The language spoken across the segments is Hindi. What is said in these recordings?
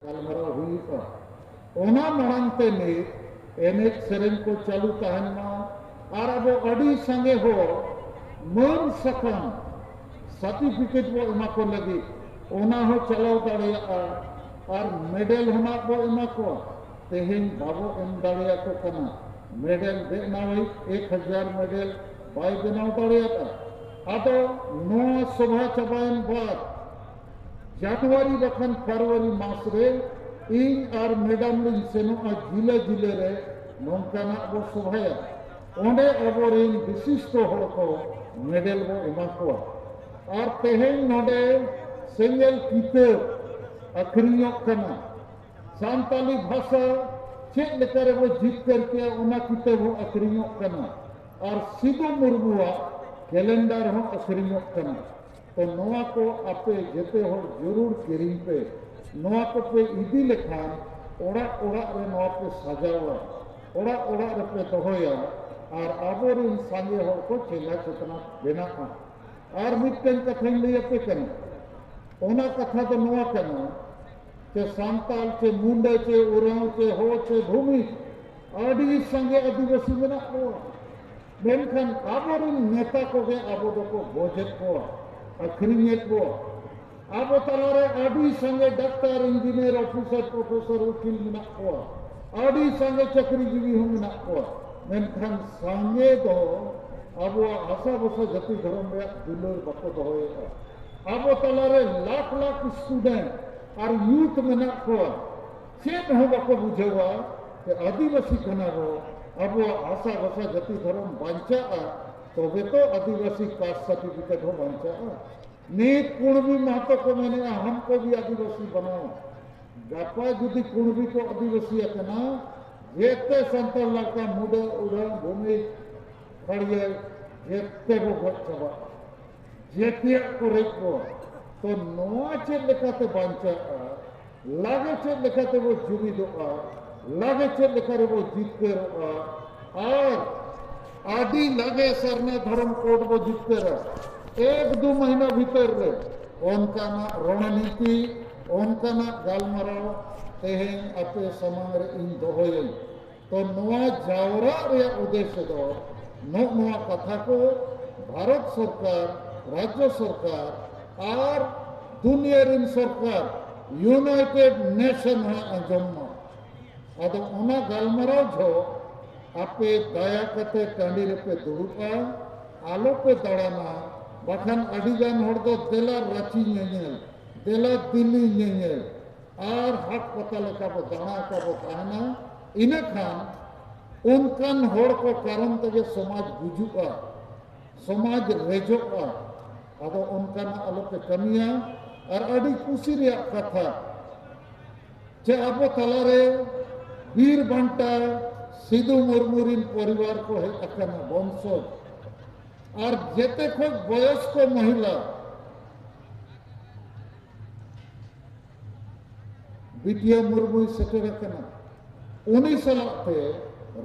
galmarao huiuga ona marangte ni enej sereng ko chalu tahan ma ar abo adi sange ho man sakam certificate bo ema ko lagi ona ho chalaw dareyaga ar medal hona bo ema ko teheng babo em dareya ko kana medal benawai 1000 medal bai benaw dareyaga ado no sobha chabayen bad Januari bakan Februari mas re ing ar medam lin seno a jile jile re nongkana bo sobhaya onde aborin bisishto hor ko medal bo ema ko ar teheng node single kitab akhrinyok kana santali bhasha chet lekare bo jitkar ke ona kitab ho akhrinyok kana ar Sidhu Murmuwa calendar ho akhrinyok kana तो नोआ को आपे जेते हो जरूर किरिंग पे नोआ को पे इदी लेखान ओड़ा ओड़ा रे नोआ पे सजावा ओड़ा ओड़ा रे पे दोहोया और आबोरिन सांगे हो को चेला चेतना बेनाका और मिटन कथन लिए पे कना ओना कथा तो नोआ कना के सांताल के मुंडे के उराव के हो के भूमि आदि संगे आदिवासी बेना को मेनखान आबोरिन नेता को के आबो को बोझत को akhrinyet bo abo talare adi sange doctor engineer officer professor ukil menak ko adi sange chakri jiwi hu menak ko menkhan sange do abo asa bosa jati dharam re dulur bako dohoye abo talare lakh lakh student ar youth menak ko chet ho bako bujhewa ke adivasi kana bo abo asa bosa jati dharam bancha तबे तो आदिवासी कास्ट सर्टिफिकेट हो बंचा नीत कुणबी महतो को मैंने हमको भी आदिवासी बनाओ गपा जुदी कुणबी को आदिवासी अकना जेते संतल लड़का मुडे उड़े भूमि खड़िए जेते वो घट चबा जेते को रेको तो नोआ चे लेखाते बंचा लागे चे लेखाते वो जुबी दो लागे चे लेखाते वो जीत के और आदि लगे सरने धर्म कोड को जीतते रहे 1-2 महीना भीतर रे उनका ना रणनीति उनका ना गालमराव तेहें अपने समांग रे इन दोहोये तो नोआ जावरा रे उद्देश्य दो नोआ कथा को भारत सरकार राज्य सरकार और दुनिया रिन सरकार यूनाइटेड नेशन है अंजम्मा अदो उना गालमराव जो आपे दया कते टांडी रे पे दुरुपा आलो पे दड़ाना बखान अडिगान हर दो देला रांची नेल देला दिल्ली नेल और हक पता लेका बो दाना का बो ताना इने खान उनकन हर को कारण तगे समाज गुजुका समाज रेजोका अदो उनकन आलो पे कमिया और अडी खुशी रे कथा जे अबो तलारे वीर बंटा सिद्धू मुर्मुरिन परिवार को है अकना वंशज और जेते खुद वयस्क महिला विद्या मुर्मू सेटर अकना उन्हीं सलाते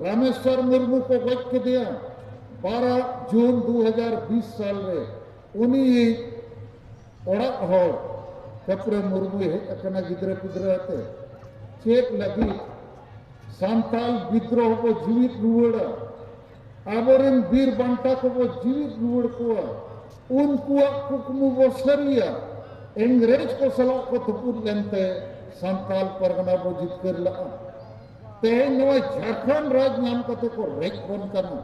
रामेश्वर मुर्मू को गज के दिया 12 जून 2020 साल में उन्हीं ओड़ा हो कपरे मुर्मू है अकना गिद्रे पिद्रे आते चेक लगी सांताल विद्रोह को जीवित रुवड़ा आबोरिन वीर बंटा को वो जीवित रुवड़ को उनको कुकमु वो सरिया अंग्रेज को सलाह को थपुर लेंते सांताल परगना वो जीत कर ला तेहे नवा झारखंड राज नाम कते को रेक बन करना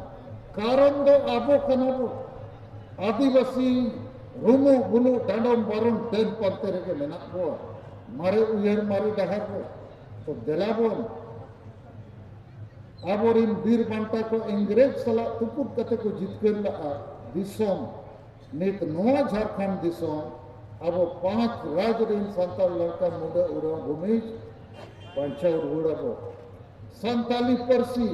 कारण दो आबो कना वो आदिवासी रुमु बुलु डांडम बारन टेन पड़ते रहे लेना वो मारे उयर मारे डहर को तो दिलाबोन आबोरिन वीर बंटा को अंग्रेज सला तुपुर कते को जीत कर ला दिसोम नित नोआ झारखंड दिसोम अब 5 राज रिन संताल लड़का मुंडे उरो भूमि पंचा उड़ा बो संताली परसी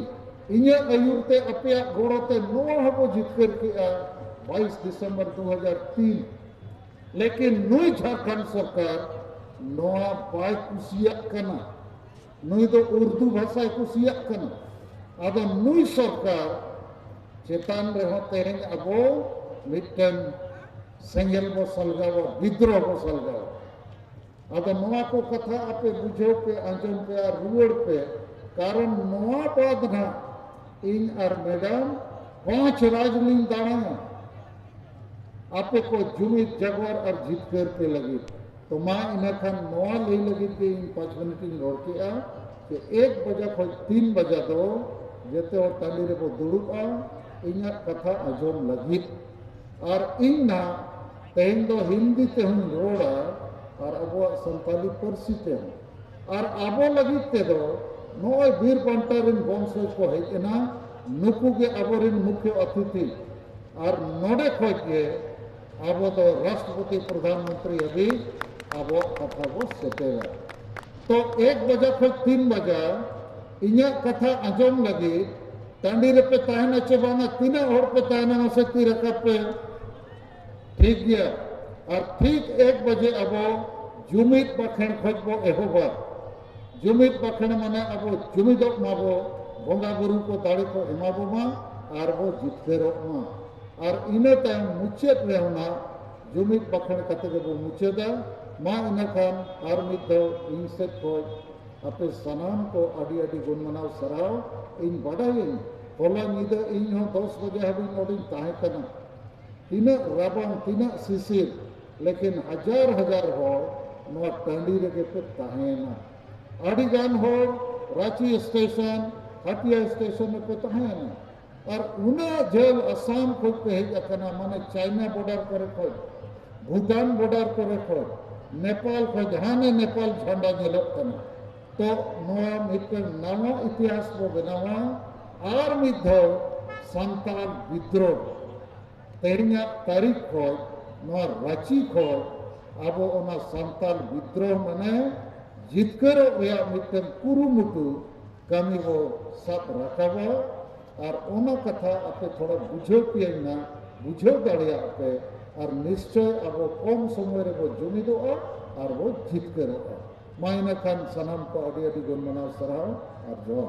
इन्हें अयुरते अपया गोड़ते नोआ हबो जीत कर के 22 दिसंबर 2003 लेकिन नुई झारखंड सरकार नोआ बाय कुसिया कना नुई तो उर्दू भाषा कुसिया कना आदो नुई सरकार चेतान रहो तेरेंग अबो मिटन सेंगल बो सलगावा विद्रोह बो सलगावा अगर नवा को कथा आपे बुझो पे आंजम पे और रुवड़ पे कारण नवा बाद ना इन और मैडम 5 राजलिंग दाड़ा आपे को जुमित जगवर और जितकर पे लगी तो माँ इन खान नवा ले लगी के इन 5 मिनट इन रोड के कि 1 बजा खोज 3 बजा दो जेते और ताली रे वो दुड़ुबा इन कथा आंजम लगी और इन ना तेन दो हिंदी ते हम रोड़ा और अब संताली परसी ते हम और अब लगी ते दो नोय वीर बांटारिन वंशज को हेजना नुकु के अबोरिन मुख्य अतिथि और नोडे खोज के अब तो राष्ट्रपति प्रधानमंत्री अभी अब कथा को सेटेगा तो 1 बजा खोज 3 बजा इन्या कथा आंजम लगी टांडी रे पे ताहना चे बांगा तीना हर पे ताहना मसे ती रकब पे ठीक गया और ठीक 1 बजे अब जुमित बखेण खोजबो एहोबा जुमित बखेण माने अब जुमित माबो बोंगा गुरु को दाड़े को एमाबो मा और वो जितकेरो मा और इने टाइम मुचेत रेवना जुमित बखेण कते के वो मुचेदा मा इन खान और मिद इन से खोज अपे सनाम को आदि आदि गुण मनाव सराव इन बड़ाई होला निदा इन हो 10 बजे हबी नोडिन ताहे कना तीना राबांग तीना सिसिर लेकिन हजार हो नवा टांडी रे पे ताहेना आदि गान हो रांची स्टेशन हटिया स्टेशन पे ताहेना और उना जेल असम खोज पे हेज अकना माने चाइना बॉर्डर करे खोज भूटान बॉर्डर करे खोज नेपाल खोज हाने नेपाल झंडा झलक कना तो नवा मित्र नवा इतिहास बो बनावा और मिधो संताल विद्रोह तेरिया तारीख खोज नवा रांची खोज अब ओना संताल विद्रोह माने जितकर रे मित्र कुरुमुटु कमी वो सब रखावा और ओना कथा आपे थोड़ा बुझो पियना बुझो दाड़िया आपे और निश्चय अब कम समय रे वो जुमिदो और वो जितकर मायना खान सनम को अडी अडी गुण मनाव सराव और जो